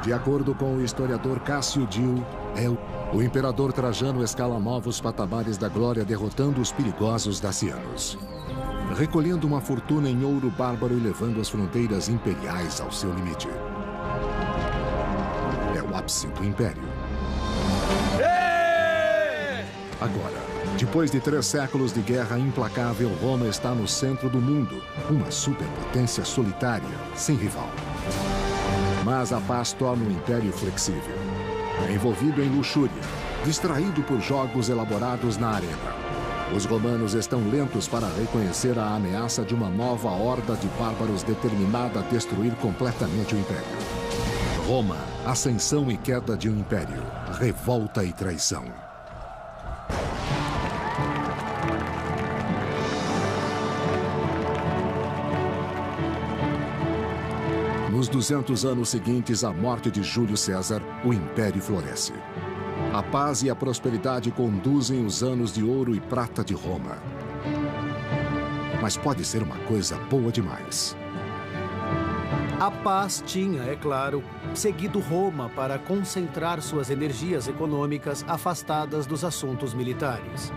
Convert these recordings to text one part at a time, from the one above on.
De acordo com o historiador Cássio Dio, o imperador Trajano escala novos patamares da glória derrotando os perigosos dacianos, recolhendo uma fortuna em ouro bárbaro e levando as fronteiras imperiais ao seu limite. É o ápice do império. Agora, depois de 3 séculos de guerra implacável, Roma está no centro do mundo, uma superpotência solitária, sem rival. Mas a paz torna o império flexível. É envolvido em luxúria, distraído por jogos elaborados na arena. Os romanos estão lentos para reconhecer a ameaça de uma nova horda de bárbaros determinada a destruir completamente o império. Roma, ascensão e queda de um império, revolta e traição. Nos 200 anos seguintes à morte de Júlio César, o império floresce. A paz e a prosperidade conduzem os anos de ouro e prata de Roma. Mas pode ser uma coisa boa demais. A paz tinha, é claro, seguido Roma para concentrar suas energias econômicas afastadas dos assuntos militares.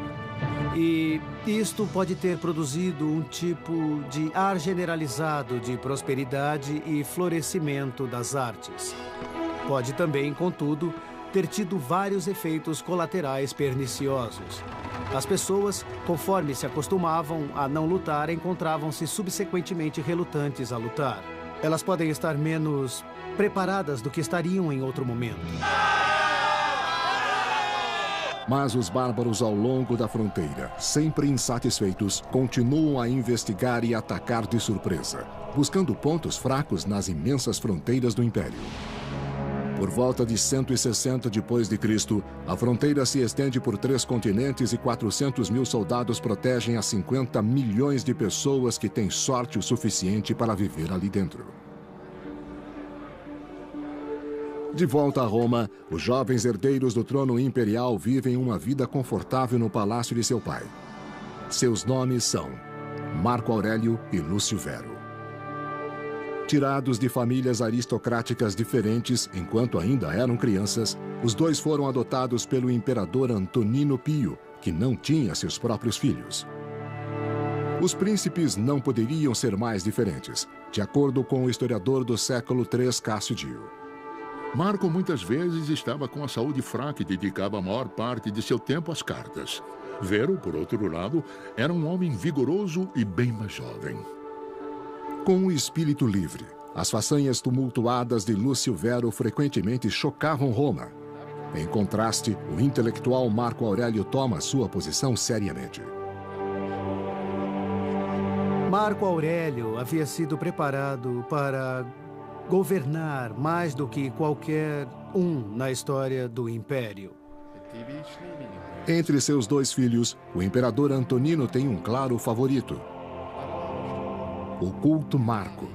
E isto pode ter produzido um tipo de ar generalizado de prosperidade e florescimento das artes. Pode também, contudo, ter tido vários efeitos colaterais perniciosos. As pessoas, conforme se acostumavam a não lutar, encontravam-se subsequentemente relutantes a lutar. Elas podem estar menos preparadas do que estariam em outro momento. Mas os bárbaros ao longo da fronteira, sempre insatisfeitos, continuam a investigar e atacar de surpresa, buscando pontos fracos nas imensas fronteiras do império. Por volta de 160 d.C., a fronteira se estende por 3 continentes e 400 mil soldados protegem as 50 milhões de pessoas que têm sorte o suficiente para viver ali dentro. De volta a Roma, os jovens herdeiros do trono imperial vivem uma vida confortável no palácio de seu pai. Seus nomes são Marco Aurélio e Lúcio Vero. Tirados de famílias aristocráticas diferentes enquanto ainda eram crianças, os dois foram adotados pelo imperador Antonino Pio, que não tinha seus próprios filhos. Os príncipes não poderiam ser mais diferentes, de acordo com o historiador do século III, Cássio Dio. Marco muitas vezes estava com a saúde fraca e dedicava a maior parte de seu tempo às cartas. Vero, por outro lado, era um homem vigoroso e bem mais jovem. Com o espírito livre, as façanhas tumultuadas de Lúcio Vero frequentemente chocavam Roma. Em contraste, o intelectual Marco Aurélio toma sua posição seriamente. Marco Aurélio havia sido preparado para governar mais do que qualquer um na história do Império. Entre seus 2 filhos, o imperador Antonino tem um claro favorito: o culto Marco.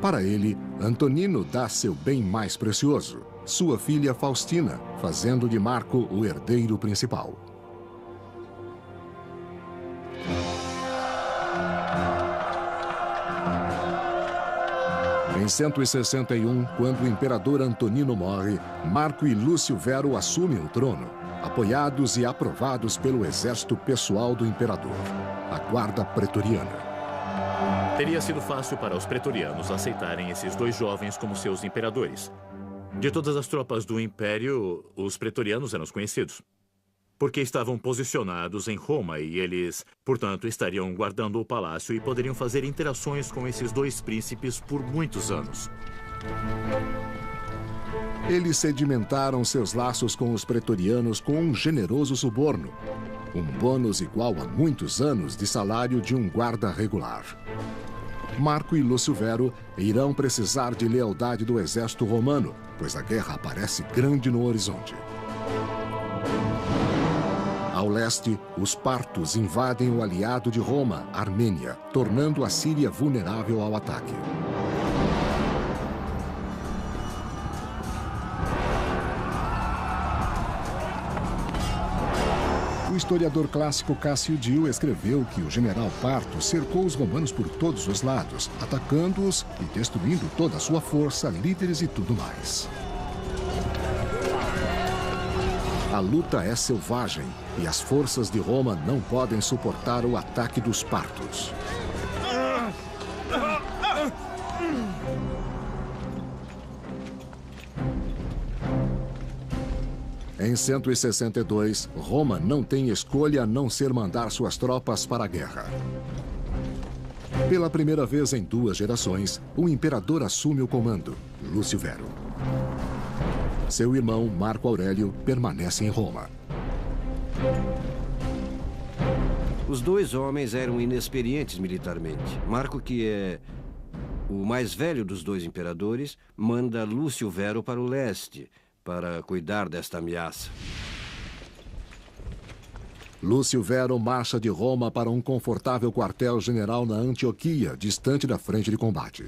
Para ele, Antonino dá seu bem mais precioso, sua filha Faustina, fazendo de Marco o herdeiro principal. Em 161, quando o imperador Antonino morre, Marco e Lúcio Vero assumem o trono, apoiados e aprovados pelo exército pessoal do imperador, a Guarda Pretoriana. Teria sido fácil para os pretorianos aceitarem esses 2 jovens como seus imperadores. De todas as tropas do Império, os pretorianos eram os conhecidos, porque estavam posicionados em Roma e eles, portanto, estariam guardando o palácio e poderiam fazer interações com esses 2 príncipes por muitos anos. Eles sedimentaram seus laços com os pretorianos com um generoso suborno, um bônus igual a muitos anos de salário de um guarda regular. Marco e Lúcio Vero irão precisar de lealdade do exército romano, pois a guerra aparece grande no horizonte. Ao leste, os partos invadem o aliado de Roma, Armênia, tornando a Síria vulnerável ao ataque. O historiador clássico Cássio Dio escreveu que o general Parto cercou os romanos por todos os lados, atacando-os e destruindo toda a sua força, líderes e tudo mais. A luta é selvagem e as forças de Roma não podem suportar o ataque dos partos. Em 162, Roma não tem escolha a não ser mandar suas tropas para a guerra. Pela primeira vez em 2 gerações, o imperador assume o comando, Lúcio Vero. Seu irmão, Marco Aurélio, permanece em Roma. Os 2 homens eram inexperientes militarmente. Marco, que é o mais velho dos 2 imperadores, manda Lúcio Vero para o leste, para cuidar desta ameaça. Lúcio Vero marcha de Roma para um confortável quartel-general na Antioquia, distante da frente de combate.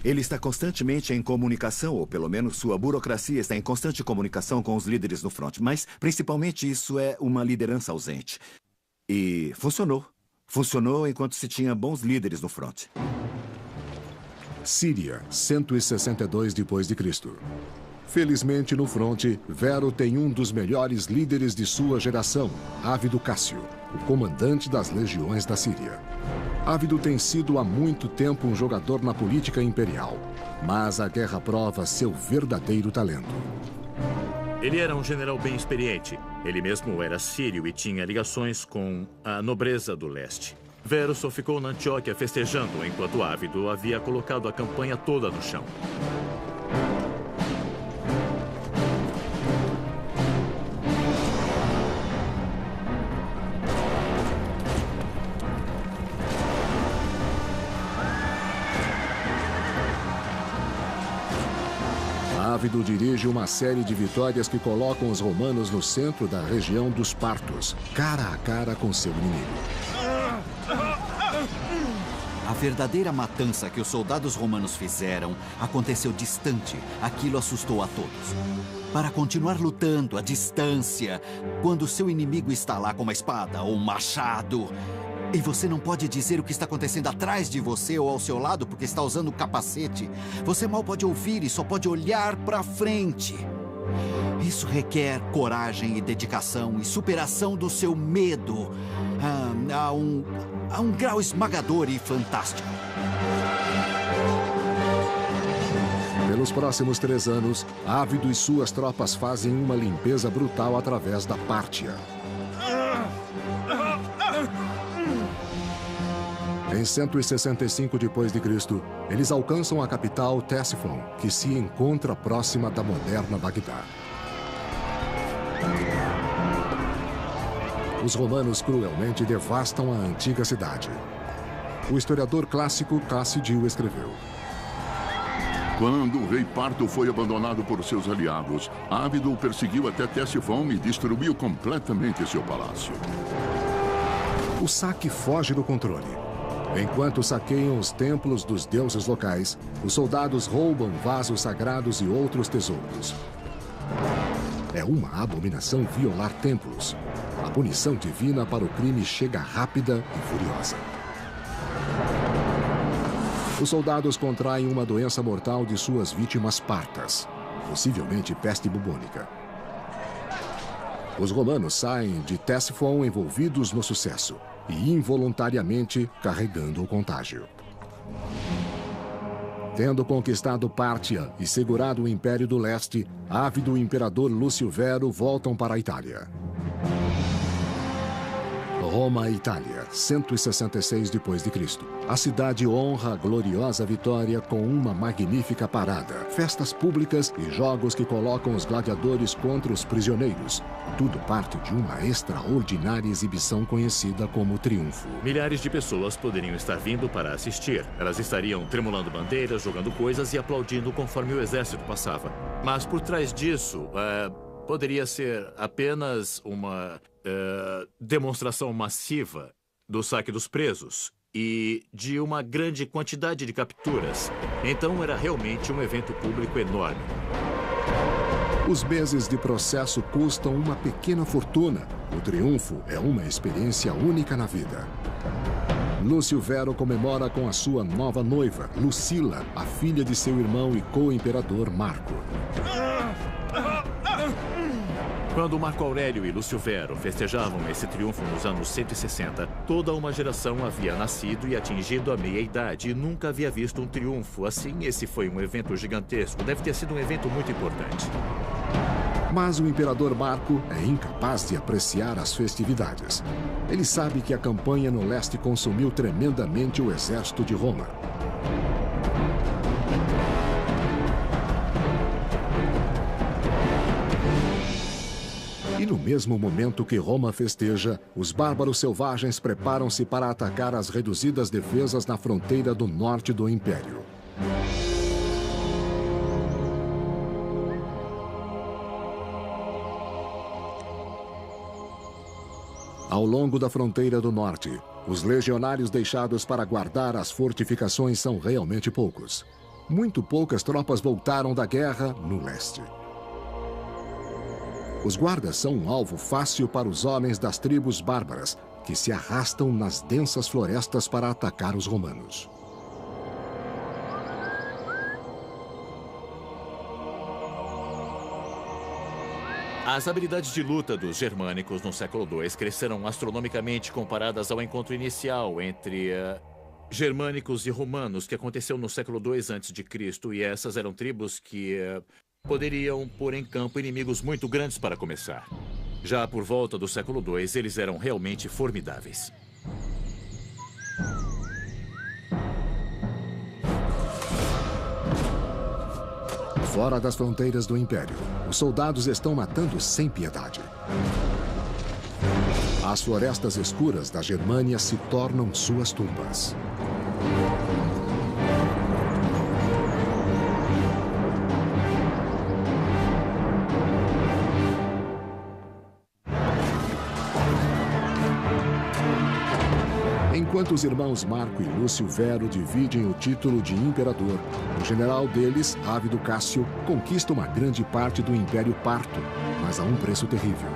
Ele está constantemente em comunicação, ou pelo menos sua burocracia está em constante comunicação com os líderes no fronte. Mas, principalmente, isso é uma liderança ausente. E funcionou. Funcionou enquanto se tinha bons líderes no fronte. Síria, 162 d.C. Felizmente, no fronte, Vero tem um dos melhores líderes de sua geração, Ávido Cássio, o comandante das legiões da Síria. Ávido tem sido há muito tempo um jogador na política imperial, mas a guerra prova seu verdadeiro talento. Ele era um general bem experiente. Ele mesmo era sírio e tinha ligações com a nobreza do leste. Vero só ficou na Antioquia festejando, enquanto Ávido havia colocado a campanha toda no chão. Ávido dirige uma série de vitórias que colocam os romanos no centro da região dos Partos, cara a cara com seu inimigo. A verdadeira matança que os soldados romanos fizeram aconteceu distante. Aquilo assustou a todos. Para continuar lutando à distância, quando seu inimigo está lá com uma espada ou um machado, e você não pode dizer o que está acontecendo atrás de você ou ao seu lado porque está usando o capacete, você mal pode ouvir e só pode olhar para frente. Isso requer coragem e dedicação e superação do seu medo a um grau esmagador e fantástico. Pelos próximos 3 anos, Ávido e suas tropas fazem uma limpeza brutal através da Pártia. Em 165 d.C., eles alcançam a capital Ctesifon, que se encontra próxima da moderna Bagdá. Os romanos cruelmente devastam a antiga cidade. O historiador clássico Cassiodio escreveu: Quando o rei Parto foi abandonado por seus aliados, Ávido o perseguiu até Ctesifon e destruiu completamente seu palácio. O saque foge do controle. Enquanto saqueiam os templos dos deuses locais, os soldados roubam vasos sagrados e outros tesouros. É uma abominação violar templos. A punição divina para o crime chega rápida e furiosa. Os soldados contraem uma doença mortal de suas vítimas partas, possivelmente peste bubônica. Os romanos saem de Ctesifon envolvidos no sucesso e involuntariamente carregando o contágio. Tendo conquistado Pártia e segurado o Império do Leste, Ávido e o imperador Lúcio Vero voltam para a Itália. Roma, Itália, 166 d.C. A cidade honra a gloriosa vitória com uma magnífica parada, festas públicas e jogos que colocam os gladiadores contra os prisioneiros. Tudo parte de uma extraordinária exibição conhecida como Triunfo. Milhares de pessoas poderiam estar vindo para assistir. Elas estariam tremulando bandeiras, jogando coisas e aplaudindo conforme o exército passava. Mas por trás disso, poderia ser apenas uma demonstração massiva do saque dos presos e de uma grande quantidade de capturas. Então era realmente um evento público enorme. Os meses de processo custam uma pequena fortuna. O triunfo é uma experiência única na vida. Lúcio Vero comemora com a sua nova noiva, Lucila, a filha de seu irmão e co-imperador Marco. Quando Marco Aurélio e Lúcio Vero festejavam esse triunfo nos anos 160, toda uma geração havia nascido e atingido a meia-idade e nunca havia visto um triunfo. Assim, esse foi um evento gigantesco. Deve ter sido um evento muito importante. Mas o imperador Marco é incapaz de apreciar as festividades. Ele sabe que a campanha no leste consumiu tremendamente o exército de Roma. E no mesmo momento que Roma festeja, os bárbaros selvagens preparam-se para atacar as reduzidas defesas na fronteira do norte do Império. Ao longo da fronteira do norte, os legionários deixados para guardar as fortificações são realmente poucos. Muito poucas tropas voltaram da guerra no leste. Os guardas são um alvo fácil para os homens das tribos bárbaras, que se arrastam nas densas florestas para atacar os romanos. As habilidades de luta dos germânicos no século II cresceram astronomicamente comparadas ao encontro inicial entre germânicos e romanos que aconteceu no século II a.C. E essas eram tribos que poderiam pôr em campo inimigos muito grandes para começar. Já por volta do século II, eles eram realmente formidáveis. Fora das fronteiras do Império, os soldados estão matando sem piedade. As florestas escuras da Germânia se tornam suas tumbas. Enquanto os irmãos Marco e Lúcio Vero dividem o título de imperador, o general deles, Ávido Cássio, conquista uma grande parte do Império Parto, mas a um preço terrível.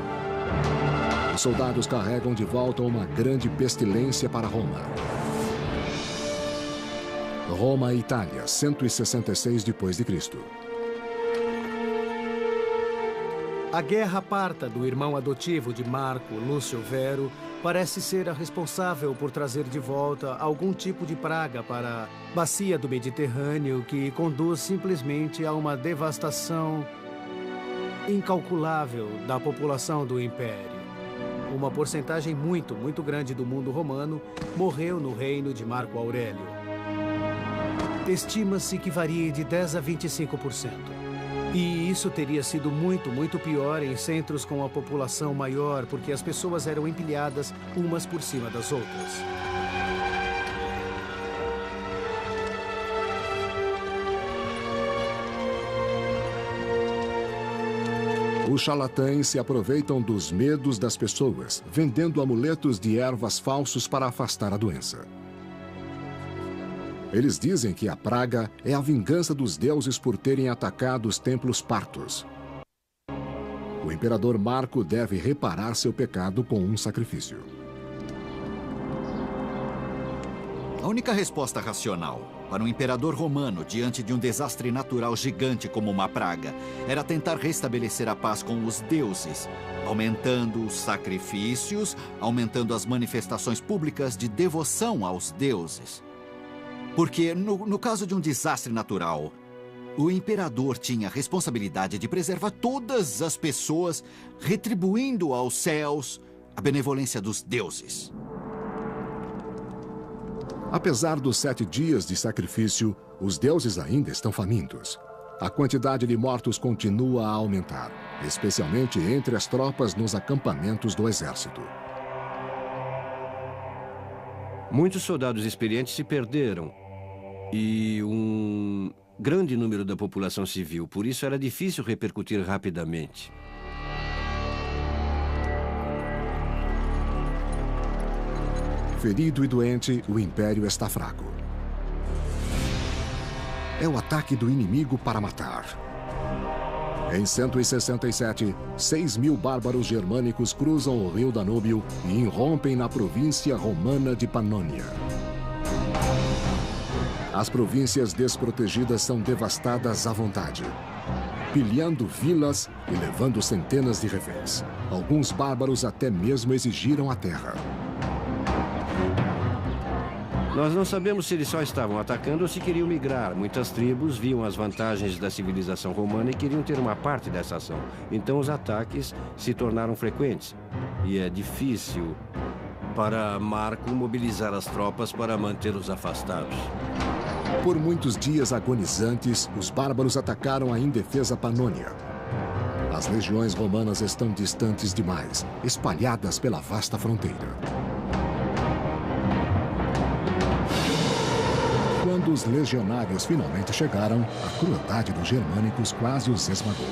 Os soldados carregam de volta uma grande pestilência para Roma. Roma e Itália, 166 d.C. A guerra parta do irmão adotivo de Marco, Lúcio Vero, parece ser a responsável por trazer de volta algum tipo de praga para a bacia do Mediterrâneo que conduz simplesmente a uma devastação incalculável da população do Império. Uma porcentagem muito grande do mundo romano morreu no reino de Marco Aurélio. Estima-se que varie de 10% a 25%. E isso teria sido muito pior em centros com a população maior, porque as pessoas eram empilhadas umas por cima das outras. Os charlatães se aproveitam dos medos das pessoas, vendendo amuletos de ervas falsos para afastar a doença. Eles dizem que a praga é a vingança dos deuses por terem atacado os templos partos. O imperador Marco deve reparar seu pecado com um sacrifício. A única resposta racional para um imperador romano diante de um desastre natural gigante como uma praga era tentar restabelecer a paz com os deuses, aumentando os sacrifícios, aumentando as manifestações públicas de devoção aos deuses. Porque, no caso de um desastre natural, o imperador tinha a responsabilidade de preservar todas as pessoas, retribuindo aos céus a benevolência dos deuses. Apesar dos 7 dias de sacrifício, os deuses ainda estão famintos. A quantidade de mortos continua a aumentar, especialmente entre as tropas nos acampamentos do exército. Muitos soldados experientes se perderam e um grande número da população civil, por isso era difícil repercutir rapidamente. Ferido e doente, o Império está fraco. É o ataque do inimigo para matar. Em 167, 6.000 bárbaros germânicos cruzam o rio Danúbio e irrompem na província romana de Panônia. As províncias desprotegidas são devastadas à vontade. pilhando vilas e levando centenas de reféns. Alguns bárbaros até mesmo exigiram a terra. Nós não sabemos se eles só estavam atacando ou se queriam migrar. Muitas tribos viam as vantagens da civilização romana e queriam ter uma parte dessa ação. Então os ataques se tornaram frequentes. E é difícil para Marco mobilizar as tropas para mantê-los afastados. Por muitos dias agonizantes, os bárbaros atacaram a indefesa Panônia. As legiões romanas estão distantes demais, espalhadas pela vasta fronteira. Quando os legionários finalmente chegaram, a crueldade dos germânicos quase os esmagou.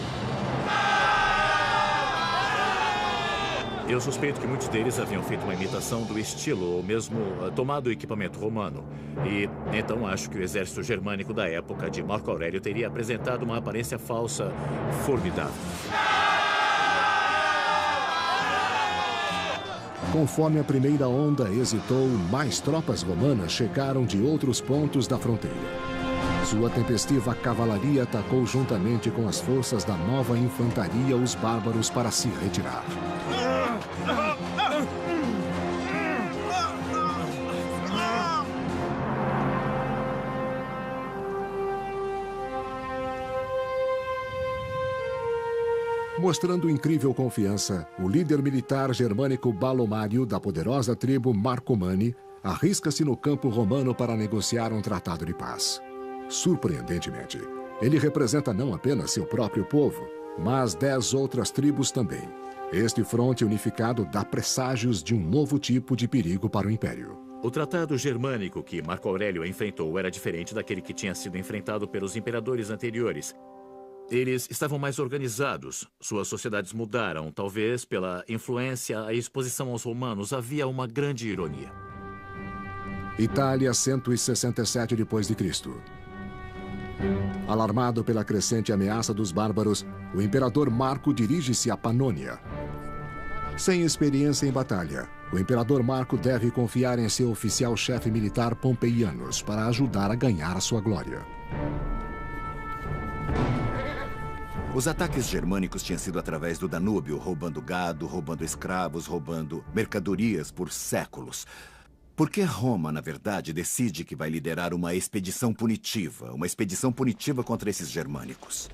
Eu suspeito que muitos deles haviam feito uma imitação do estilo, ou mesmo tomado o equipamento romano. E então acho que o exército germânico da época de Marco Aurélio teria apresentado uma aparência falsa formidável. Conforme a primeira onda hesitou, mais tropas romanas chegaram de outros pontos da fronteira. Sua tempestiva cavalaria atacou juntamente com as forças da nova infantaria os bárbaros para se retirar. Mostrando incrível confiança, o líder militar germânico Balomário, da poderosa tribo Marcomanni, arrisca-se no campo romano para negociar um tratado de paz. Surpreendentemente, ele representa não apenas seu próprio povo, mas 10 outras tribos também. Este fronte unificado dá presságios de um novo tipo de perigo para o Império. O tratado germânico que Marco Aurélio enfrentou era diferente daquele que tinha sido enfrentado pelos imperadores anteriores. Eles estavam mais organizados, suas sociedades mudaram, talvez pela influência e exposição aos romanos, havia uma grande ironia. Itália, 167 d.C. Alarmado pela crescente ameaça dos bárbaros, o imperador Marco dirige-se à Panônia. Sem experiência em batalha, o imperador Marco deve confiar em seu oficial-chefe militar Pompeianus para ajudar a ganhar a sua glória. Os ataques germânicos tinham sido através do Danúbio, roubando gado, roubando escravos, roubando mercadorias por séculos. Por que Roma, na verdade, decide que vai liderar uma expedição punitiva contra esses germânicos?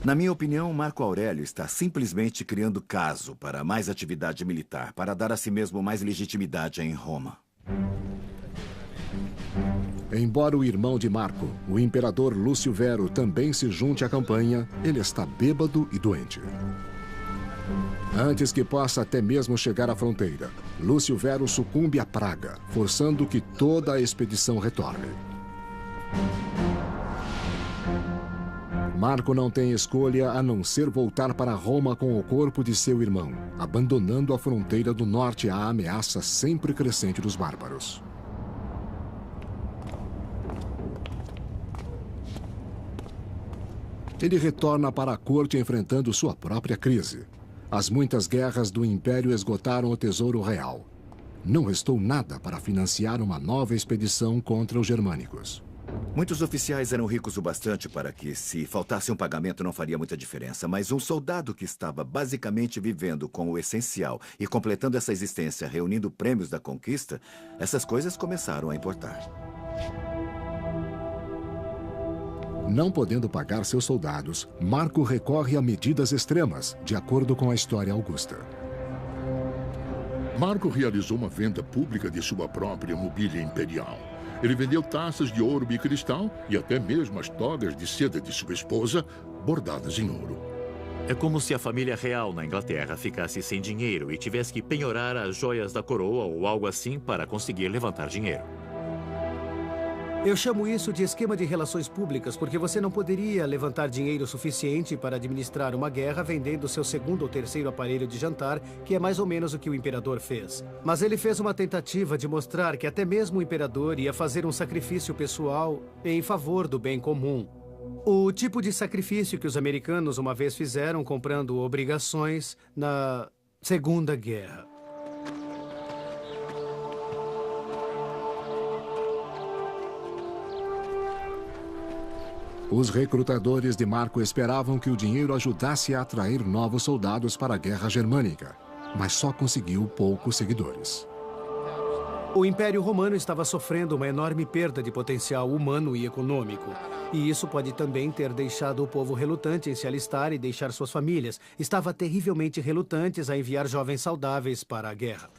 Na minha opinião, Marco Aurélio está simplesmente criando caso para mais atividade militar, para dar a si mesmo mais legitimidade em Roma. Embora o irmão de Marco, o imperador Lúcio Vero, também se junte à campanha, ele está bêbado e doente. Antes que possa até mesmo chegar à fronteira, Lúcio Vero sucumbe à praga, forçando que toda a expedição retorne. Marco não tem escolha a não ser voltar para Roma com o corpo de seu irmão, abandonando a fronteira do norte à ameaça sempre crescente dos bárbaros. Ele retorna para a corte enfrentando sua própria crise. As muitas guerras do Império esgotaram o tesouro real. Não restou nada para financiar uma nova expedição contra os germânicos. Muitos oficiais eram ricos o bastante para que, se faltasse um pagamento, não faria muita diferença. Mas um soldado que estava basicamente vivendo com o essencial e completando essa existência, reunindo prêmios da conquista, essas coisas começaram a importar. Não podendo pagar seus soldados, Marco recorre a medidas extremas, de acordo com a história augusta. Marco realizou uma venda pública de sua própria mobília imperial. Ele vendeu taças de ouro e cristal e até mesmo as togas de seda de sua esposa, bordadas em ouro. É como se a família real na Inglaterra ficasse sem dinheiro e tivesse que penhorar as joias da coroa ou algo assim para conseguir levantar dinheiro. Eu chamo isso de esquema de relações públicas, porque você não poderia levantar dinheiro suficiente para administrar uma guerra vendendo seu segundo ou terceiro aparelho de jantar, que é mais ou menos o que o imperador fez. Mas ele fez uma tentativa de mostrar que até mesmo o imperador ia fazer um sacrifício pessoal em favor do bem comum. O tipo de sacrifício que os americanos uma vez fizeram comprando obrigações na Segunda Guerra. Os recrutadores de Marco esperavam que o dinheiro ajudasse a atrair novos soldados para a guerra germânica, mas só conseguiu poucos seguidores. O Império Romano estava sofrendo uma enorme perda de potencial humano e econômico. E isso pode também ter deixado o povo relutante em se alistar e deixar suas famílias. Estava terrivelmente relutantes a enviar jovens saudáveis para a guerra.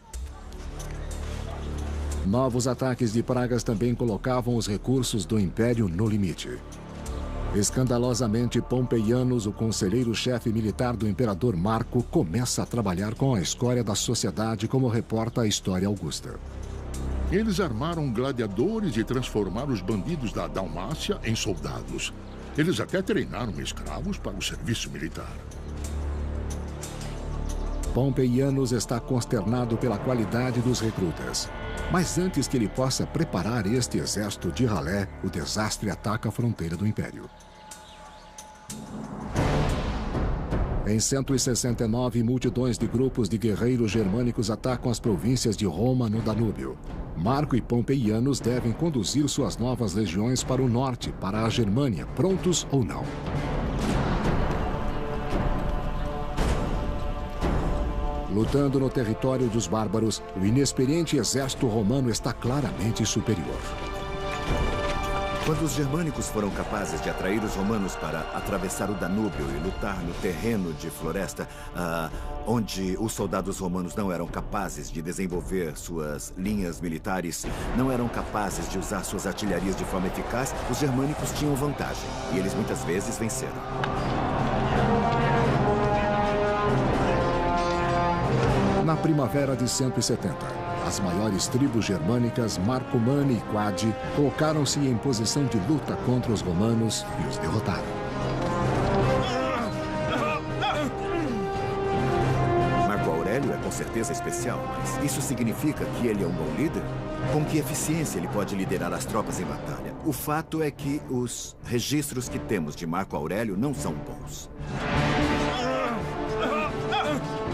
Novos ataques de pragas também colocavam os recursos do Império no limite. Escandalosamente, Pompeianus, o conselheiro-chefe militar do imperador Marco, começa a trabalhar com a escória da sociedade, como reporta a História Augusta. Eles armaram gladiadores e transformaram os bandidos da Dalmácia em soldados. Eles até treinaram escravos para o serviço militar. Pompeianus está consternado pela qualidade dos recrutas. Mas antes que ele possa preparar este exército de ralé, o desastre ataca a fronteira do Império. Em 169, multidões de grupos de guerreiros germânicos atacam as províncias de Roma no Danúbio. Marco e Pompeianus devem conduzir suas novas legiões para o norte, para a Germânia, prontos ou não. Lutando no território dos bárbaros, o inexperiente exército romano está claramente superior. Quando os germânicos foram capazes de atrair os romanos para atravessar o Danúbio e lutar no terreno de floresta, onde os soldados romanos não eram capazes de desenvolver suas linhas militares, não eram capazes de usar suas artilharias de forma eficaz, os germânicos tinham vantagem e eles muitas vezes venceram. Na primavera de 170, as maiores tribos germânicas, Marcomanni e Quadi, colocaram-se em posição de luta contra os romanos e os derrotaram. Marco Aurélio é com certeza especial, mas isso significa que ele é um bom líder? Com que eficiência ele pode liderar as tropas em batalha? O fato é que os registros que temos de Marco Aurélio não são bons.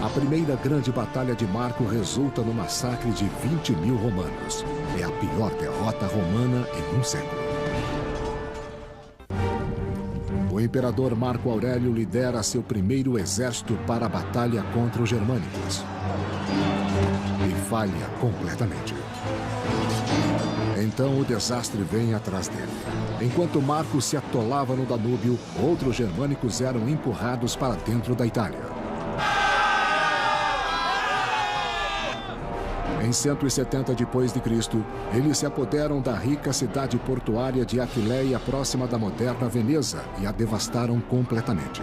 A primeira grande batalha de Marco resulta no massacre de 20.000 romanos. É a pior derrota romana em um século. O imperador Marco Aurélio lidera seu primeiro exército para a batalha contra os germânicos. E falha completamente. Então o desastre vem atrás dele. Enquanto Marco se atolava no Danúbio, outros germânicos eram empurrados para dentro da Itália. Em 170 d.C., eles se apoderam da rica cidade portuária de Aquileia, próxima da moderna Veneza, e a devastaram completamente.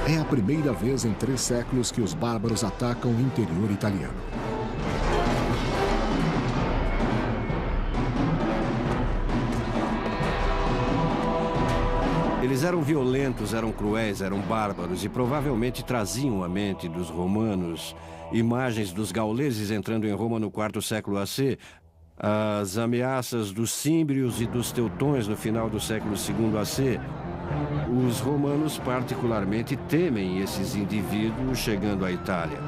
É a primeira vez em 3 séculos que os bárbaros atacam o interior italiano. Eles eram violentos, eram cruéis, eram bárbaros e provavelmente traziam à mente dos romanos imagens dos gauleses entrando em Roma no IV século AC, as ameaças dos címbrios e dos teutões no final do século II AC. Os romanos particularmente temem esses indivíduos chegando à Itália.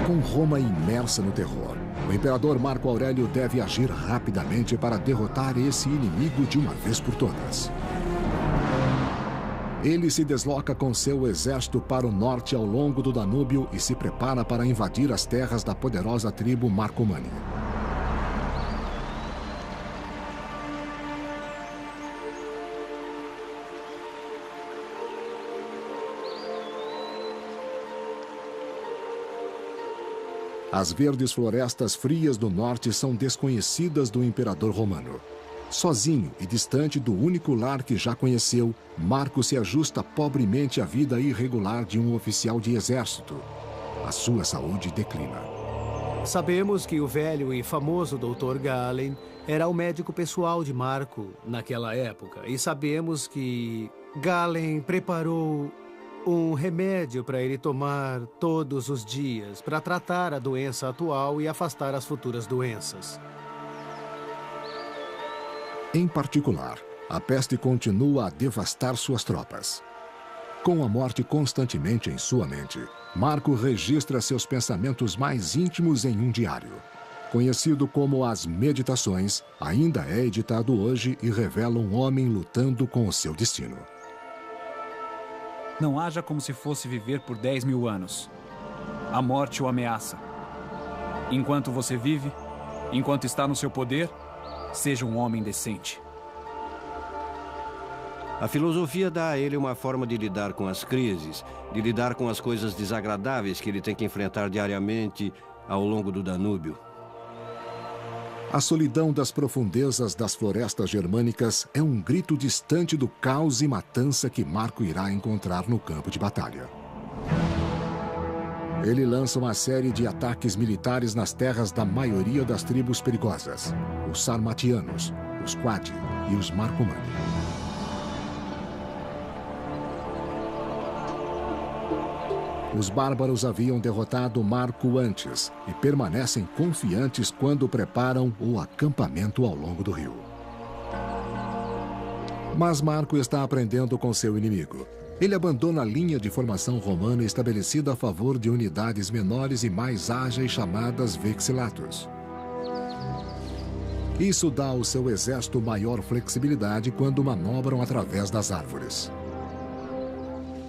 Com Roma imersa no terror, o imperador Marco Aurélio deve agir rapidamente para derrotar esse inimigo de uma vez por todas. Ele se desloca com seu exército para o norte ao longo do Danúbio e se prepara para invadir as terras da poderosa tribo Marcomanni. As verdes florestas frias do norte são desconhecidas do imperador romano. Sozinho e distante do único lar que já conheceu, Marco se ajusta pobremente à vida irregular de um oficial de exército. A sua saúde declina. Sabemos que o velho e famoso Dr. Galen era o médico pessoal de Marco naquela época. E sabemos que Galen preparou um remédio para ele tomar todos os dias para tratar a doença atual e afastar as futuras doenças. Em particular, a peste continua a devastar suas tropas. Com a morte constantemente em sua mente, Marco registra seus pensamentos mais íntimos em um diário. conhecido como As Meditações, ainda é editado hoje e revela um homem lutando com o seu destino. Não haja como se fosse viver por 10.000 anos. A morte o ameaça. Enquanto você vive, enquanto está no seu poder, seja um homem decente. A filosofia dá a ele uma forma de lidar com as crises, de lidar com as coisas desagradáveis que ele tem que enfrentar diariamente ao longo do Danúbio. A solidão das profundezas das florestas germânicas é um grito distante do caos e matança que Marco irá encontrar no campo de batalha. Ele lança uma série de ataques militares nas terras da maioria das tribos perigosas, os Sarmatianos, os Quadi e os Marcomanni. Os bárbaros haviam derrotado Marco antes e permanecem confiantes quando preparam o acampamento ao longo do rio. Mas Marco está aprendendo com seu inimigo. Ele abandona a linha de formação romana estabelecida a favor de unidades menores e mais ágeis chamadas vexillatus. Isso dá ao seu exército maior flexibilidade quando manobram através das árvores.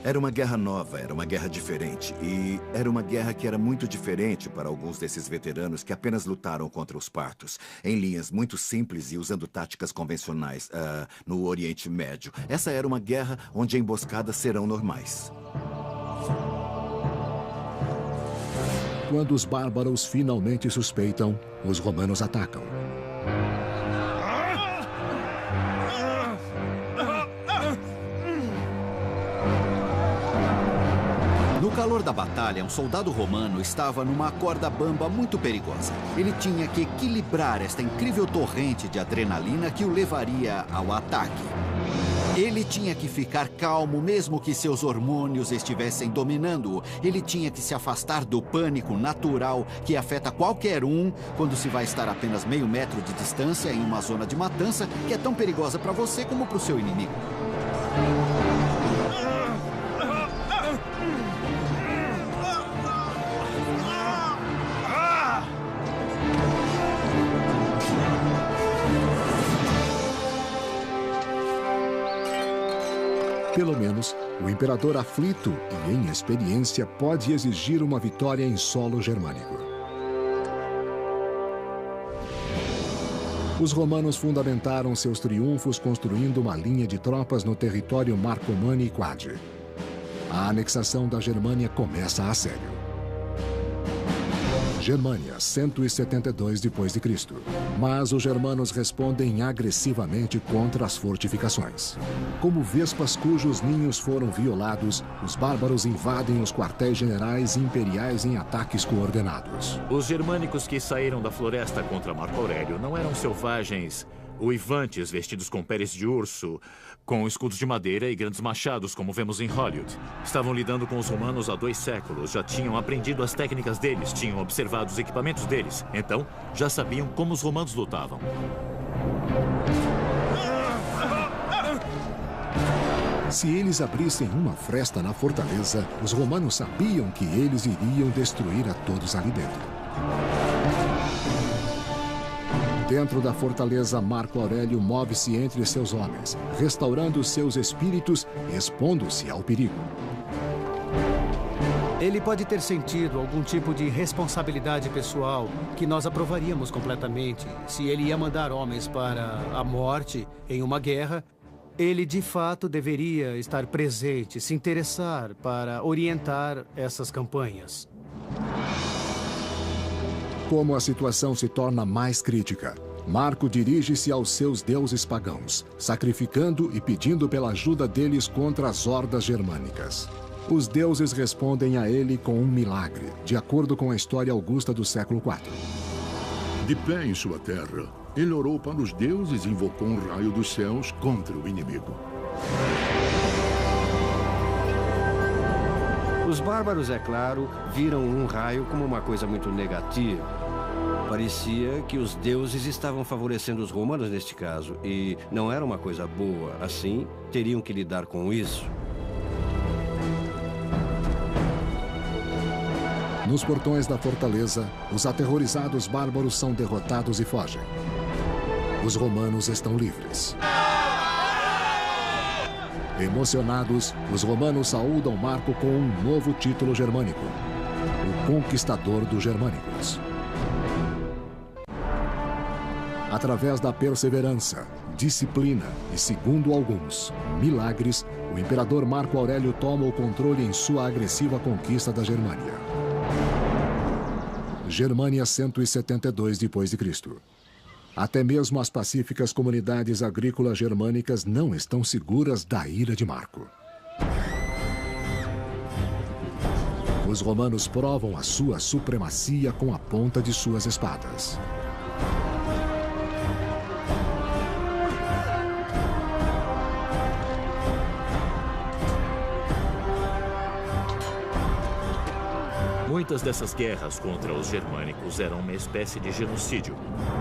Era uma guerra nova, era uma guerra diferente. E era uma guerra que era muito diferente para alguns desses veteranos que apenas lutaram contra os partos, em linhas muito simples e usando táticas convencionais no Oriente Médio. Essa era uma guerra onde emboscadas serão normais. Quando os bárbaros finalmente suspeitam, os romanos atacam. No calor da batalha, um soldado romano estava numa corda bamba muito perigosa. Ele tinha que equilibrar esta incrível torrente de adrenalina que o levaria ao ataque. Ele tinha que ficar calmo, mesmo que seus hormônios estivessem dominando-o. Ele tinha que se afastar do pânico natural que afeta qualquer um quando se vai estar a apenas meio metro de distância em uma zona de matança que é tão perigosa para você como para o seu inimigo. Pelo menos, o imperador aflito e em experiência pode exigir uma vitória em solo germânico. Os romanos fundamentaram seus triunfos construindo uma linha de tropas no território Marcomanni e Quadi. A anexação da Germânia começa a sério. Germânia, 172 d.C. Mas os germanos respondem agressivamente contra as fortificações. Como vespas cujos ninhos foram violados, os bárbaros invadem os quartéis generais imperiais em ataques coordenados. Os germânicos que saíram da floresta contra Marco Aurélio não eram selvagens uivantes vestidos com peles de urso, com escudos de madeira e grandes machados, como vemos em Hollywood. Estavam lidando com os romanos há 2 séculos, já tinham aprendido as técnicas deles, tinham observado os equipamentos deles. Então, já sabiam como os romanos lutavam. Se eles abrissem uma fresta na fortaleza, os romanos sabiam que eles iriam destruir a todos ali dentro. Dentro da fortaleza, Marco Aurélio move-se entre seus homens, restaurando seus espíritos e expondo-se ao perigo. Ele pode ter sentido algum tipo de responsabilidade pessoal que nós aprovaríamos completamente. Se ele ia mandar homens para a morte em uma guerra, ele de fato deveria estar presente, se interessar para orientar essas campanhas. Como a situação se torna mais crítica, Marco dirige-se aos seus deuses pagãos, sacrificando e pedindo pela ajuda deles contra as hordas germânicas. Os deuses respondem a ele com um milagre, de acordo com a história augusta do século IV. De pé em sua terra, ele orou para os deuses e invocou um raio dos céus contra o inimigo. Os bárbaros, é claro, viram um raio como uma coisa muito negativa. Parecia que os deuses estavam favorecendo os romanos neste caso, e não era uma coisa boa. Assim, teriam que lidar com isso. Nos portões da fortaleza, os aterrorizados bárbaros são derrotados e fogem. Os romanos estão livres. Emocionados, os romanos saúdam Marco com um novo título germânico: o Conquistador dos Germânicos. Através da perseverança, disciplina e, segundo alguns, milagres, o imperador Marco Aurélio toma o controle em sua agressiva conquista da Germânia. Germânia 172 d.C. Até mesmo as pacíficas comunidades agrícolas germânicas não estão seguras da ira de Marco. Os romanos provam a sua supremacia com a ponta de suas espadas. Muitas dessas guerras contra os germânicos eram uma espécie de genocídio.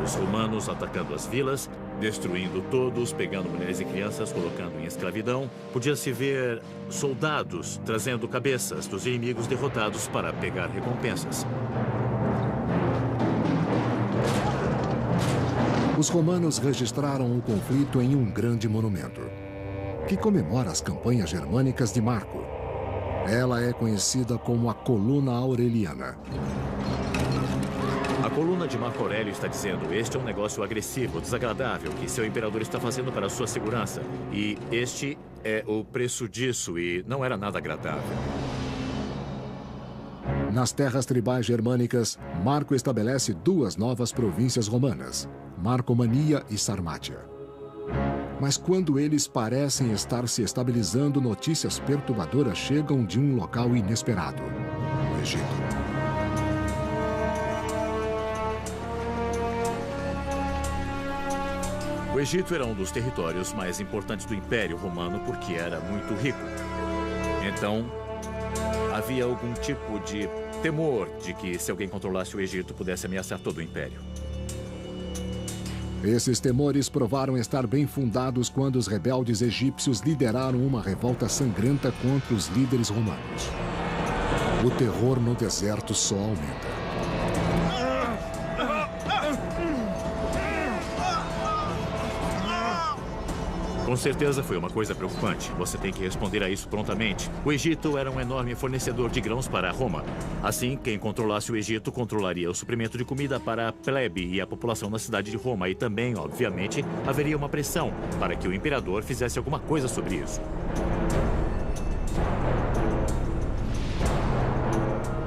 Os romanos atacando as vilas, destruindo todos, pegando mulheres e crianças, colocando em escravidão. Podia-se ver soldados trazendo cabeças dos inimigos derrotados para pegar recompensas. Os romanos registraram o conflito em um grande monumento, que comemora as campanhas germânicas de Marco. Ela é conhecida como a Coluna Aureliana. A coluna de Marco Aurélio está dizendo: este é um negócio agressivo, desagradável, que seu imperador está fazendo para a sua segurança. E este é o preço disso, e não era nada agradável. Nas terras tribais germânicas, Marco estabelece duas novas províncias romanas, Marcomania e Sarmátia. Mas quando eles parecem estar se estabilizando, notícias perturbadoras chegam de um local inesperado: o Egito. O Egito era um dos territórios mais importantes do Império Romano porque era muito rico. Então, havia algum tipo de temor de que, se alguém controlasse o Egito, pudesse ameaçar todo o Império. Esses temores provaram estar bem fundados quando os rebeldes egípcios lideraram uma revolta sangrenta contra os líderes romanos. O terror no deserto só aumenta. Com certeza foi uma coisa preocupante. Você tem que responder a isso prontamente. O Egito era um enorme fornecedor de grãos para Roma. Assim, quem controlasse o Egito controlaria o suprimento de comida para a plebe e a população na cidade de Roma. E também, obviamente, haveria uma pressão para que o imperador fizesse alguma coisa sobre isso.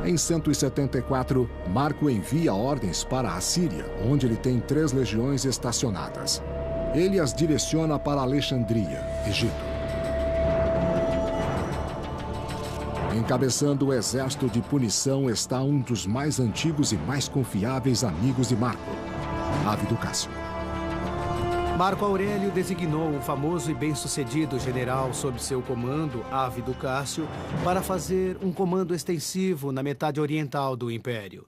Em 174, Marco envia ordens para a Síria, onde ele tem 3 legiões estacionadas. Ele as direciona para Alexandria, Egito. Encabeçando o exército de punição está um dos mais antigos e mais confiáveis amigos de Marco, Ávido Cássio. Marco Aurélio designou um famoso e bem-sucedido general sob seu comando, Ávido Cássio, para fazer um comando extensivo na metade oriental do Império.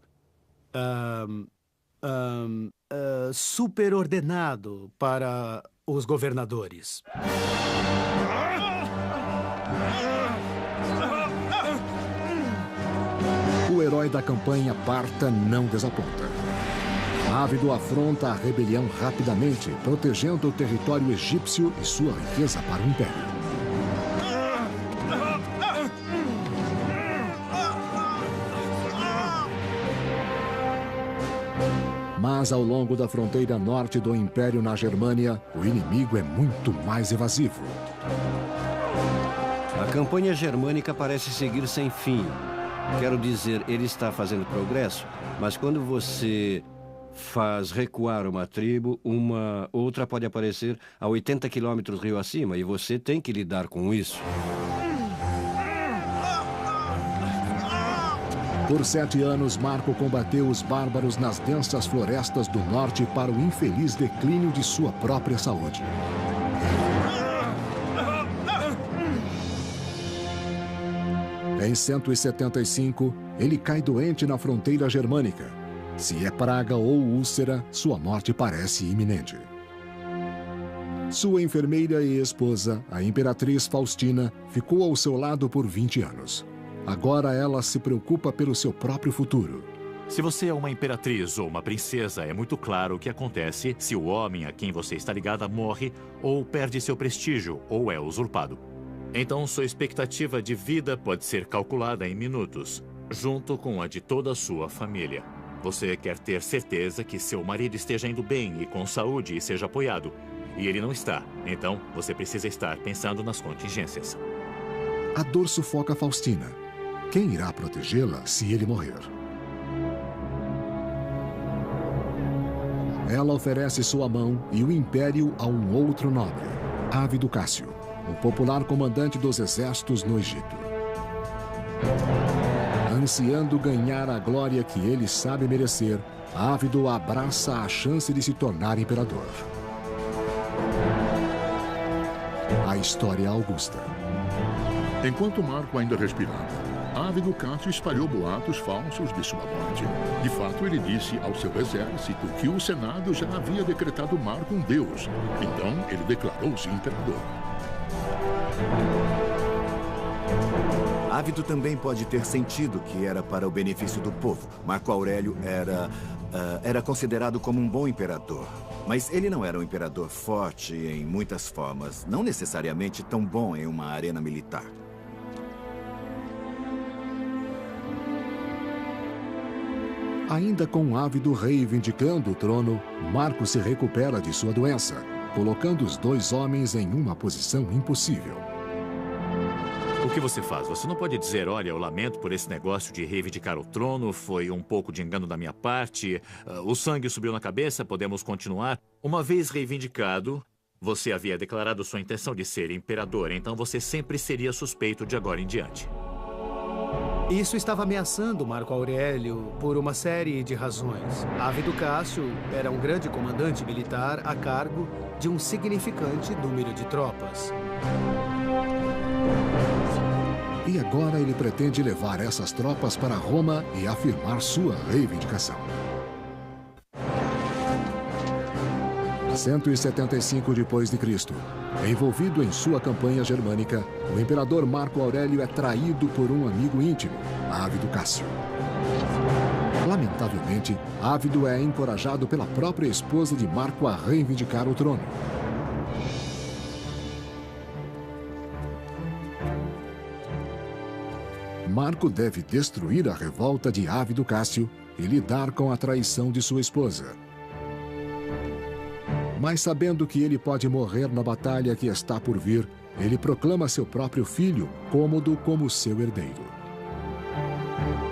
Superordenado para os governadores. O herói da campanha parta não desaponta. Ávido afronta a rebelião rapidamente, protegendo o território egípcio e sua riqueza para o Império. Mas ao longo da fronteira norte do Império na Germânia, o inimigo é muito mais evasivo. A campanha germânica parece seguir sem fim. Quero dizer, ele está fazendo progresso, mas quando você faz recuar uma tribo, uma outra pode aparecer a 80 quilômetros rio acima, e você tem que lidar com isso. Por 7 anos, Marco combateu os bárbaros nas densas florestas do norte para o infeliz declínio de sua própria saúde. Em 175, ele cai doente na fronteira germânica. Se é praga ou úlcera, sua morte parece iminente. Sua enfermeira e esposa, a imperatriz Faustina, ficou ao seu lado por 20 anos. Agora ela se preocupa pelo seu próprio futuro. Se você é uma imperatriz ou uma princesa, é muito claro o que acontece se o homem a quem você está ligada morre ou perde seu prestígio ou é usurpado. Então, sua expectativa de vida pode ser calculada em minutos, junto com a de toda a sua família. Você quer ter certeza que seu marido esteja indo bem e com saúde e seja apoiado. E ele não está. Então, você precisa estar pensando nas contingências. A dor sufoca Faustina. Quem irá protegê-la se ele morrer? Ela oferece sua mão e o império a um outro nobre, Ávido Cássio, o popular comandante dos exércitos no Egito. Ansiando ganhar a glória que ele sabe merecer, Ávido abraça a chance de se tornar imperador. A história augusta. Enquanto Marco ainda respirava, Ávido Cássio espalhou boatos falsos de sua morte. De fato, ele disse ao seu exército que o Senado já havia decretado Marco um deus. Então, ele declarou-se imperador. Ávido também pode ter sentido que era para o benefício do povo. Marco Aurélio era considerado como um bom imperador. Mas ele não era um imperador forte em muitas formas, não necessariamente tão bom em uma arena militar. Ainda com Ávido reivindicando o trono, Marco se recupera de sua doença, colocando os dois homens em uma posição impossível. O que você faz? Você não pode dizer, olha, eu lamento por esse negócio de reivindicar o trono, foi um pouco de engano da minha parte, o sangue subiu na cabeça, podemos continuar. Uma vez reivindicado, você havia declarado sua intenção de ser imperador, então você sempre seria suspeito de agora em diante. Isso estava ameaçando Marco Aurélio por uma série de razões. Ávido Cássio era um grande comandante militar a cargo de um significante número de tropas. E agora ele pretende levar essas tropas para Roma e afirmar sua reivindicação. 175 depois de Cristo. Envolvido em sua campanha germânica, o imperador Marco Aurélio é traído por um amigo íntimo, Ávido Cássio. Lamentavelmente, Ávido é encorajado pela própria esposa de Marco a reivindicar o trono. Marco deve destruir a revolta de Ávido Cássio e lidar com a traição de sua esposa. Mas sabendo que ele pode morrer na batalha que está por vir, ele proclama seu próprio filho, Cômodo, como seu herdeiro.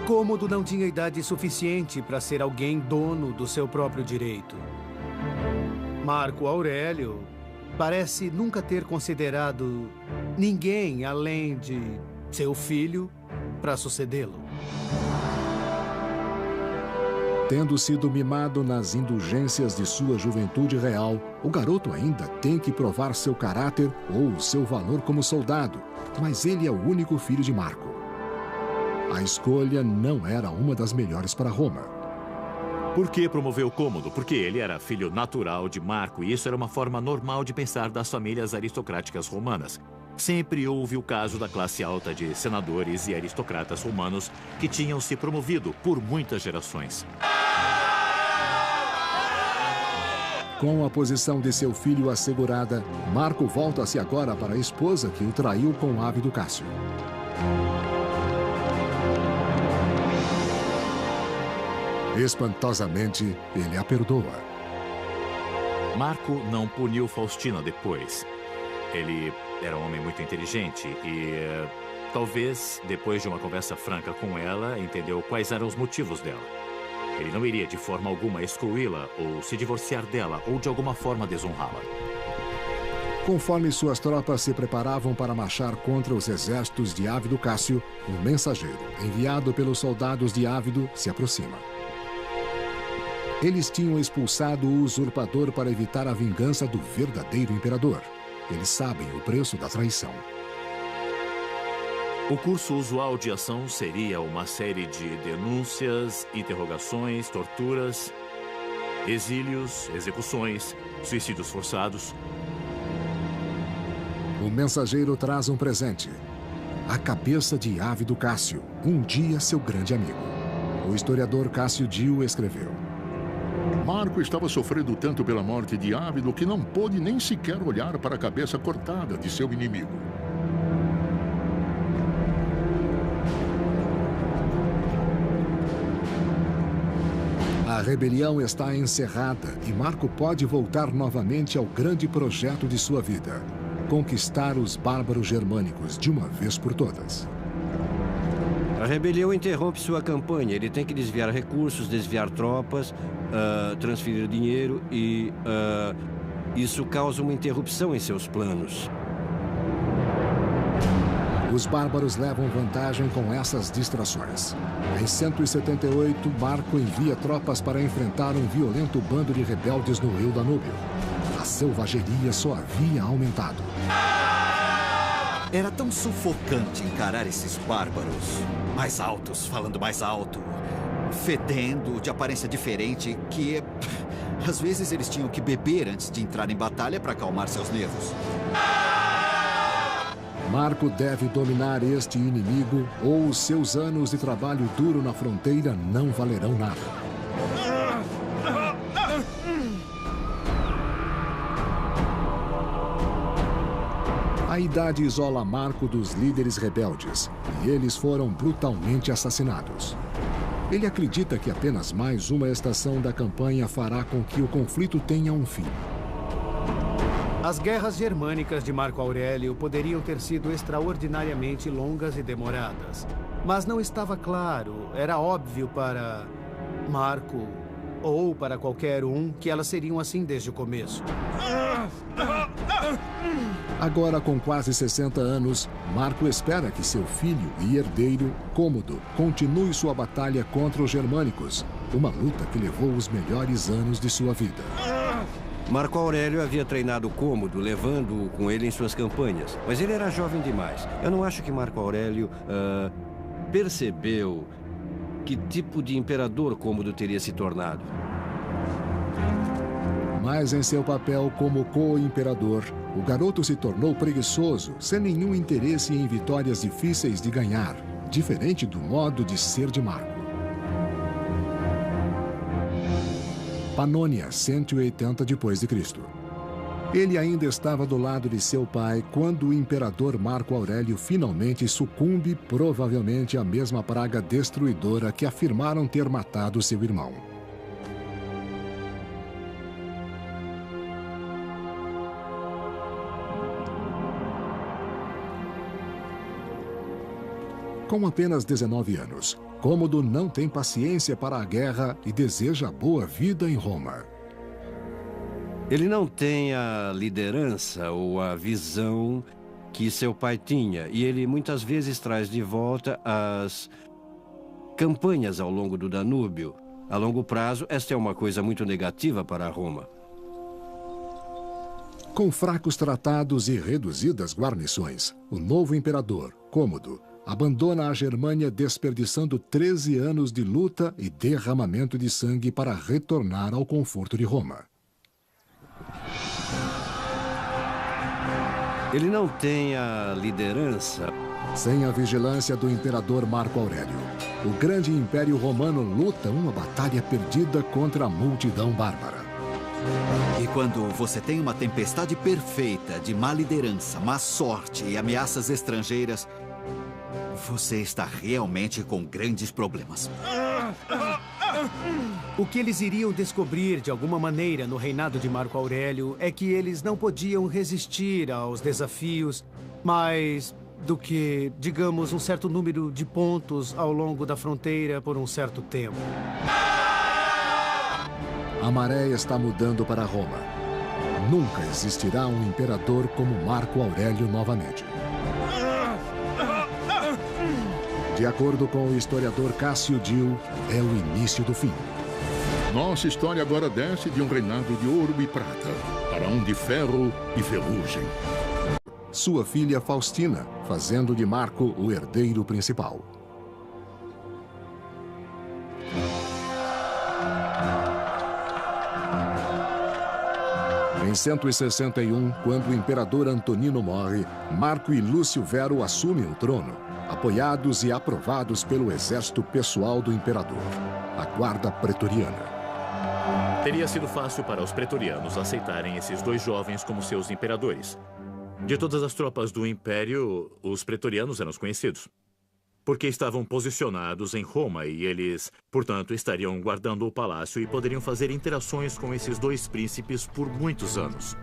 Cômodo não tinha idade suficiente para ser alguém dono do seu próprio direito. Marco Aurélio parece nunca ter considerado ninguém além de seu filho para sucedê-lo. Tendo sido mimado nas indulgências de sua juventude real, o garoto ainda tem que provar seu caráter ou seu valor como soldado, mas ele é o único filho de Marco. A escolha não era uma das melhores para Roma. Por que promoveu Cômodo? Porque ele era filho natural de Marco e isso era uma forma normal de pensar das famílias aristocráticas romanas. Sempre houve o caso da classe alta de senadores e aristocratas romanos que tinham se promovido por muitas gerações. Com a posição de seu filho assegurada, Marco volta-se agora para a esposa que o traiu com Ávido Cássio. Espantosamente, ele a perdoa. Marco não puniu Faustina depois. Ele era um homem muito inteligente e, talvez, depois de uma conversa franca com ela, entendeu quais eram os motivos dela. Ele não iria de forma alguma excluí-la ou se divorciar dela ou de alguma forma desonrá-la. Conforme suas tropas se preparavam para marchar contra os exércitos de Ávido Cássio, um mensageiro, enviado pelos soldados de Ávido, se aproxima. Eles tinham expulsado o usurpador para evitar a vingança do verdadeiro imperador. Eles sabem o preço da traição. O curso usual de ação seria uma série de denúncias, interrogações, torturas, exílios, execuções, suicídios forçados. O mensageiro traz um presente. a cabeça de Ávido Cássio, um dia seu grande amigo. O historiador Cássio Dio escreveu: Marco estava sofrendo tanto pela morte de Ávido que não pôde nem sequer olhar para a cabeça cortada de seu inimigo. A rebelião está encerrada e Marco pode voltar novamente ao grande projeto de sua vida: conquistar os bárbaros germânicos de uma vez por todas. A rebelião interrompe sua campanha. Ele tem que desviar recursos, desviar tropas, transferir dinheiro e isso causa uma interrupção em seus planos. Os bárbaros levam vantagem com essas distrações. Em 178, Marco envia tropas para enfrentar um violento bando de rebeldes no rio Danúbio. A selvageria só havia aumentado. Era tão sufocante encarar esses bárbaros. Mais altos, falando mais alto. Fedendo, de aparência diferente, que... às vezes eles tinham que beber antes de entrar em batalha para acalmar seus nervos. Marco deve dominar este inimigo ou os seus anos de trabalho duro na fronteira não valerão nada. A idade isola Marco dos líderes rebeldes e eles foram brutalmente assassinados. Ele acredita que apenas mais uma estação da campanha fará com que o conflito tenha um fim. As guerras germânicas de Marco Aurélio poderiam ter sido extraordinariamente longas e demoradas. Mas não estava claro, era óbvio para Marco ou para qualquer um que elas seriam assim desde o começo. Agora, com quase 60 anos, Marco espera que seu filho e herdeiro, Cômodo, continue sua batalha contra os germânicos, uma luta que levou os melhores anos de sua vida. Marco Aurélio havia treinado Cômodo, levando-o com ele em suas campanhas. Mas ele era jovem demais. Eu não acho que Marco Aurélio percebeu que tipo de imperador Cômodo teria se tornado. Mas em seu papel como co-imperador, o garoto se tornou preguiçoso, sem nenhum interesse em vitórias difíceis de ganhar, diferente do modo de ser de Marco. Panônia, 180 d.C. Ele ainda estava do lado de seu pai quando o imperador Marco Aurélio finalmente sucumbe, provavelmente à mesma praga destruidora que afirmaram ter matado seu irmão. Com apenas 19 anos, Cômodo não tem paciência para a guerra e deseja boa vida em Roma. Ele não tem a liderança ou a visão que seu pai tinha, e ele muitas vezes traz de volta as campanhas ao longo do Danúbio. A longo prazo, esta é uma coisa muito negativa para Roma. Com fracos tratados e reduzidas guarnições, o novo imperador, Cômodo, abandona a Germânia desperdiçando 13 anos de luta e derramamento de sangue para retornar ao conforto de Roma. Ele não tem a liderança. Sem a vigilância do imperador Marco Aurélio, o grande império romano luta uma batalha perdida contra a multidão bárbara. E quando você tem uma tempestade perfeita de má liderança, má sorte e ameaças estrangeiras, você está realmente com grandes problemas. O que eles iriam descobrir de alguma maneira no reinado de Marco Aurélio é que eles não podiam resistir aos desafios mais do que, digamos, um certo número de pontos ao longo da fronteira por um certo tempo. A maré está mudando para Roma. Nunca existirá um imperador como Marco Aurélio novamente. De acordo com o historiador Cássio Dio, é o início do fim. Nossa história agora desce de um reinado de ouro e prata para um de ferro e ferrugem. Sua filha Faustina, fazendo de Marco o herdeiro principal. Em Em 161, quando o imperador Antonino morre, Marco e Lúcio Vero assumem o trono, apoiados e aprovados pelo exército pessoal do imperador, a Guarda Pretoriana. Teria sido fácil para os pretorianos aceitarem esses dois jovens como seus imperadores. De todas as tropas do Império, os pretorianos eram os conhecidos, porque estavam posicionados em Roma e eles, portanto, estariam guardando o palácio e poderiam fazer interações com esses dois príncipes por muitos anos.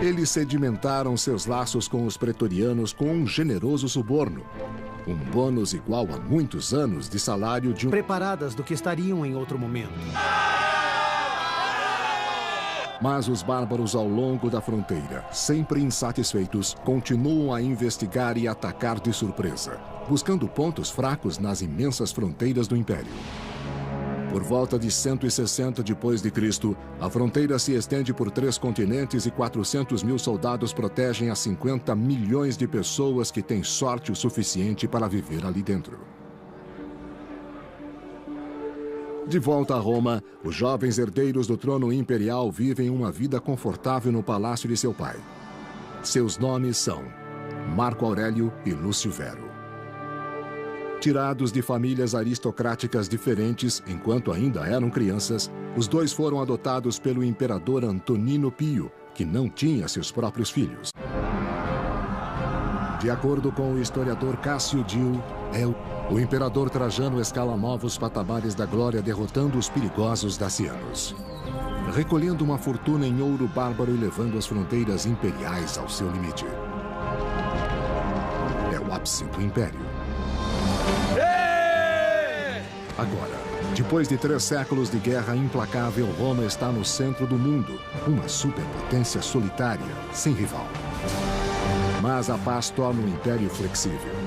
Eles sedimentaram seus laços com os pretorianos com um generoso suborno. Um bônus igual a muitos anos de salário de um... Preparadas do que estariam em outro momento. Mas os bárbaros ao longo da fronteira, sempre insatisfeitos, continuam a investigar e atacar de surpresa, buscando pontos fracos nas imensas fronteiras do Império. Por volta de 160 d.C., a fronteira se estende por 3 continentes e 400 mil soldados protegem as 50 milhões de pessoas que têm sorte o suficiente para viver ali dentro. De volta a Roma, os jovens herdeiros do trono imperial vivem uma vida confortável no palácio de seu pai. Seus nomes são Marco Aurélio e Lúcio Vero. Tirados de famílias aristocráticas diferentes enquanto ainda eram crianças, os dois foram adotados pelo imperador Antonino Pio, que não tinha seus próprios filhos. De acordo com o historiador Cássio Dio, o imperador Trajano escala novos patamares da glória derrotando os perigosos dacianos, recolhendo uma fortuna em ouro bárbaro e levando as fronteiras imperiais ao seu limite. É o ápice do império. Agora, depois de 3 séculos de guerra implacável, Roma está no centro do mundo, uma superpotência solitária, sem rival. Mas a paz torna o império flexível.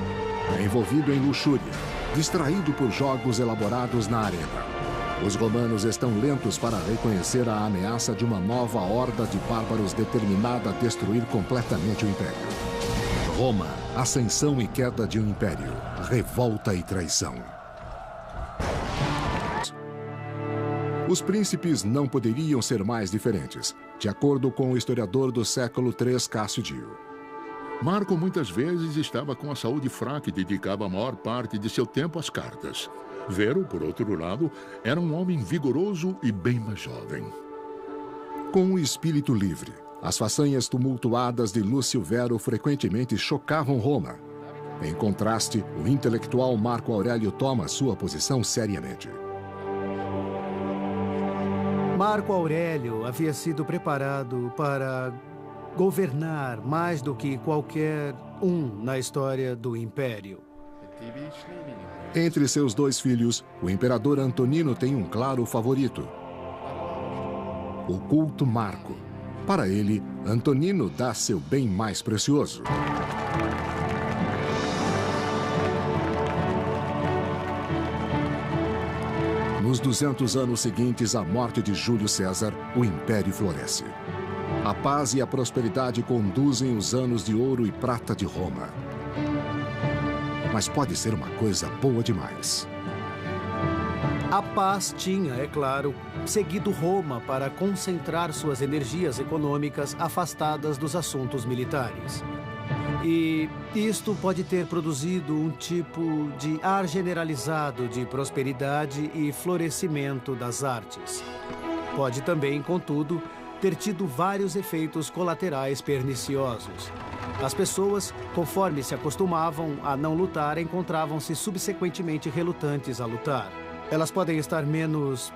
É envolvido em luxúria, distraído por jogos elaborados na arena. Os romanos estão lentos para reconhecer a ameaça de uma nova horda de bárbaros determinada a destruir completamente o império. Roma, ascensão e queda de um império, revolta e traição. Os príncipes não poderiam ser mais diferentes, de acordo com o historiador do século III, Cássio Dio. Marco muitas vezes estava com a saúde fraca e dedicava a maior parte de seu tempo às cartas. Vero, por outro lado, era um homem vigoroso e bem mais jovem. Com o espírito livre, as façanhas tumultuadas de Lúcio Vero frequentemente chocavam Roma. Em contraste, o intelectual Marco Aurélio toma sua posição seriamente. Marco Aurélio havia sido preparado para governar mais do que qualquer um na história do Império. Entre seus 2 filhos, o imperador Antonino tem um claro favorito: o culto Marco. Para ele, Antonino dá seu bem mais precioso. Nos 200 anos seguintes à morte de Júlio César, o império floresce. A paz e a prosperidade conduzem os anos de ouro e prata de Roma. Mas pode ser uma coisa boa demais. A paz tinha, é claro, seguido Roma para concentrar suas energias econômicas afastadas dos assuntos militares. E isto pode ter produzido um tipo de ar generalizado de prosperidade e florescimento das artes. Pode também, contudo, ter tido vários efeitos colaterais perniciosos. As pessoas, conforme se acostumavam a não lutar, encontravam-se subsequentemente relutantes a lutar. Elas podem estar menos